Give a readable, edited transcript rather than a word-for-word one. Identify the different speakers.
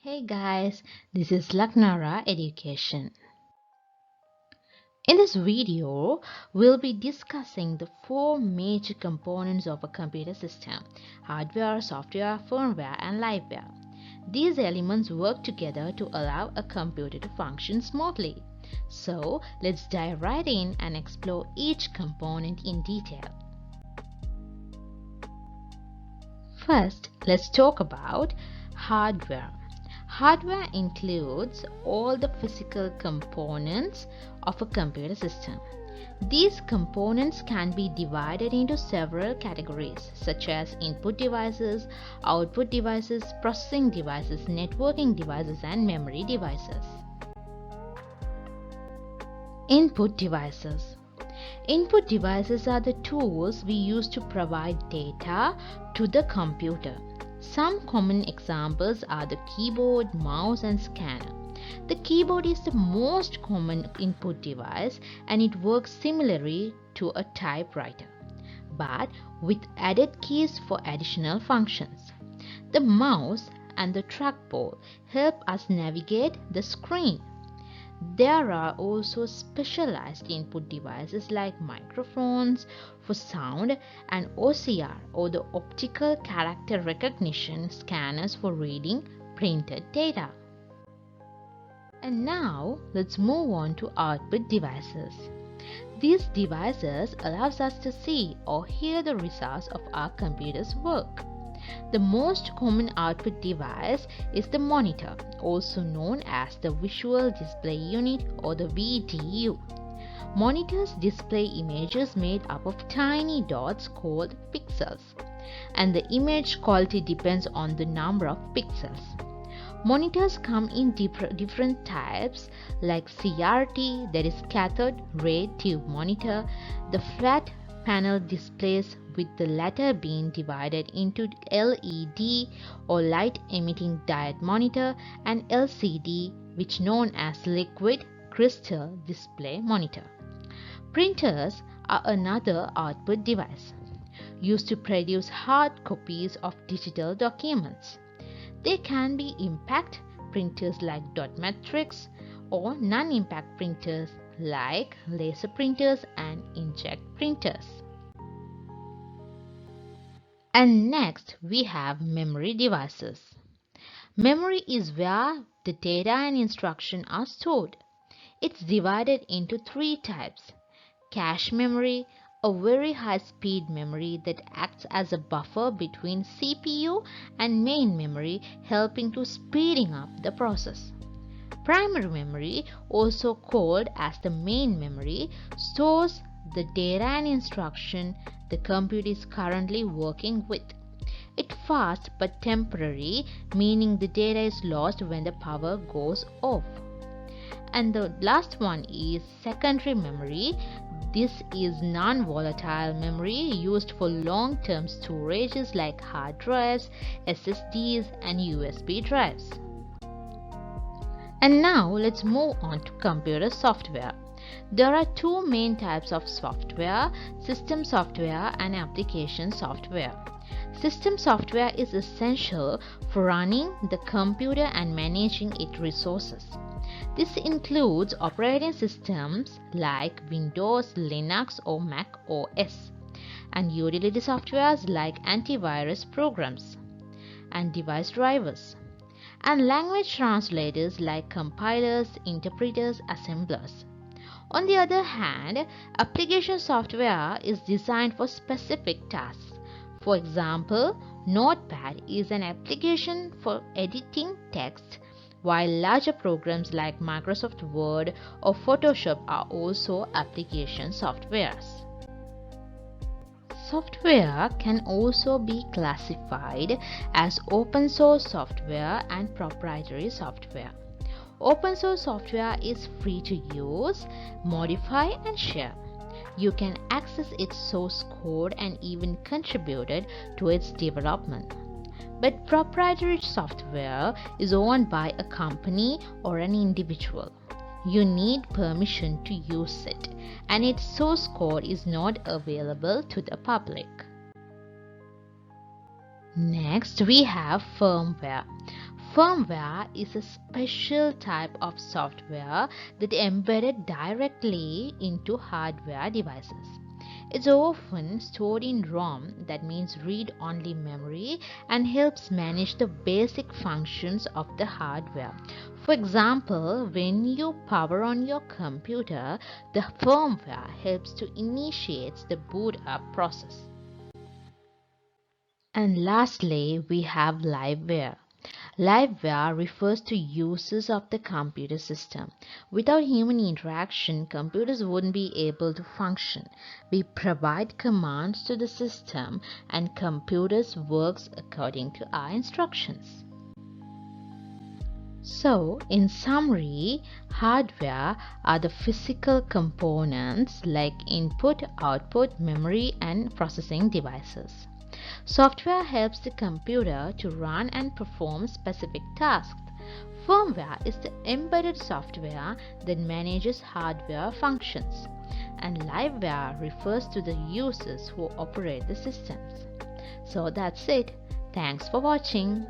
Speaker 1: Hey guys, this is Laknara Education. In this video, we'll be discussing the four major components of a computer system: hardware, software, firmware, and liveware. These elements work together to allow a computer to function smoothly. So, let's dive right in and explore each component in detail. First, let's talk about hardware. Hardware includes all the physical components of a computer system. These components can be divided into several categories such as input devices, output devices, processing devices, networking devices, and memory devices. Input devices. Input devices are the tools we use to provide data to the computer. Some common examples are the keyboard, mouse, and scanner. The keyboard is the most common input device and it works similarly to a typewriter, but with added keys for additional functions. The mouse and the trackball help us navigate the screen. There are also specialized input devices like microphones for sound and OCR or the optical character recognition scanners for reading printed data. And now let's move on to output devices. These devices allows us to see or hear the results of our computer's work. The most common output device is the monitor, also known as the Visual Display Unit or the VDU. Monitors display images made up of tiny dots called pixels, and the image quality depends on the number of pixels. Monitors come in different types like CRT, that is cathode ray tube monitor, the flat panel displays with the latter being divided into LED or light emitting diode monitor, and LCD, which known as liquid crystal display monitor. Printers are another output device used to produce hard copies of digital documents. They can be impact printers like dot matrix or non-impact printers like laser printers and inkjet printers. And next we have memory devices. Memory is where the data and instruction are stored. It's divided into three types: cache memory, a very high-speed memory that acts as a buffer between CPU and main memory, helping to speeding up the process. Primary memory, also called as the main memory, stores the data and instruction the computer is currently working with. It's fast but temporary, meaning the data is lost when the power goes off. And the last one is secondary memory. This is non-volatile memory used for long-term storages like hard drives, SSDs, and USB drives. And now let's move on to computer software. There are two main types of software: system software and application software. System software is essential for running the computer and managing its resources. This includes operating systems like Windows, Linux, or Mac OS, and utility softwares like antivirus programs and device drivers, and language translators like compilers, interpreters, assemblers. On the other hand, application software is designed for specific tasks. For example, Notepad is an application for editing text, while larger programs like Microsoft Word or Photoshop are also application softwares. Software can also be classified as open source software and proprietary software. Open source software is free to use, modify, and share. You can access its source code and even contribute to its development. But proprietary software is owned by a company or an individual. You need permission to use it, and its source code is not available to the public. Next, we have firmware. Firmware is a special type of software that embedded directly into hardware devices. It's often stored in ROM, that means read-only memory, and helps manage the basic functions of the hardware. For example, when you power on your computer, the firmware helps to initiate the boot up process. And lastly, we have Liveware. Liveware refers to uses of the computer system. Without human interaction, computers wouldn't be able to function. We provide commands to the system and computers works according to our instructions. So, in summary, hardware are the physical components like input, output, memory, and processing devices. Software helps the computer to run and perform specific tasks. Firmware is the embedded software that manages hardware functions. And liveware refers to the users who operate the systems. So that's it. Thanks for watching.